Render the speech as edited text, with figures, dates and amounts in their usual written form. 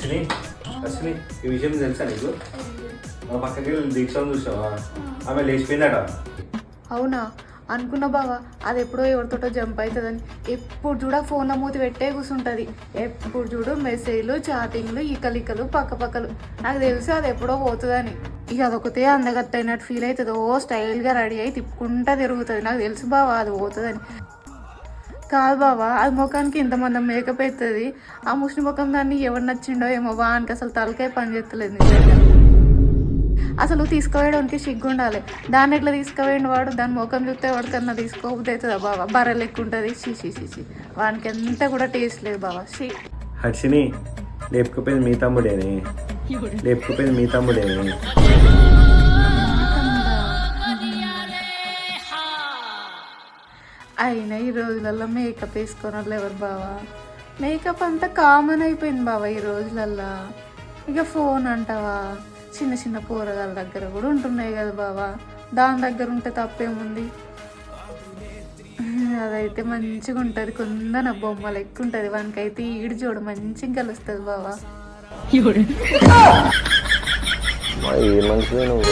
అశ్విని అశ్విని ఈ విషయం తెలుసా నీకు? మా పక్కకి దీక్షను చూసావా, ఆమె లేచిపోయిందట. అవునా? అనుకున్న బావా అది ఎప్పుడో ఎవరితోటో జంప్ అవుతుందని. ఎప్పుడు చూడ ఫోన్లో మూతి పెట్టే కూర్చుంటుంది. ఎప్పుడు చూడు మెసేజ్లు చాటింగ్లు ఈకలికలు పక్కపక్కలు. నాకు తెలుసు అది ఎప్పుడో పోతుందని. ఇక అదొకతే అందగత్తైనట్టు ఫీల్ అవుతుంది. ఓ స్టైల్గా రెడీ అయి తిప్పుకుంటా తిరుగుతుంది. నాకు తెలుసు బావా అది పోతుందని. కాదు బావా, అది ముఖానికి ఇంతమంది మేకప్ అవుతుంది. ఆ ముష్టి ముఖం దాన్ని ఎవరు నచ్చిండో ఏమో వానికి అసలు తలకాయ పని చేస్తలేదు నిజంగా. అసలు తీసుకుపోయడానికి సిగ్గు ఉండాలి. దాన్ని ఎట్లా తీసుకుపోయిండు వాడు? దాని ముఖం చూస్తే వాడికన్నా తీసుకోబుద్ది అవుతుందా బావా? బర్రె లెక్క ఉంటుంది. షీ వానికి ఎంత కూడా టేస్ట్ లేదు బావా. షీ హర్షిని లేపుకుపోయింది మీ తమ్ముడేనే, లేపుకుపోయింది మీ తమ్ముడేనే. అయినా ఈ రోజులలో మేకప్ వేసుకొని వాళ్ళు ఎవరు బావా? మేకప్ అంతా కామన్ అయిపోయింది బావా ఈ రోజులల్లో. ఇక ఫోన్ అంటావా, చిన్న చిన్న కూరగాయల దగ్గర కూడా ఉంటున్నాయి కదా బావా. దాని దగ్గర ఉంటే తప్పేముంది? అదైతే మంచిగా ఉంటుంది. కొందన బొమ్మ లెక్క ఉంటుంది. వానికైతే ఈడు చూడు మంచిగా కలుస్తుంది బావా. ఏ మనిషి నువ్వు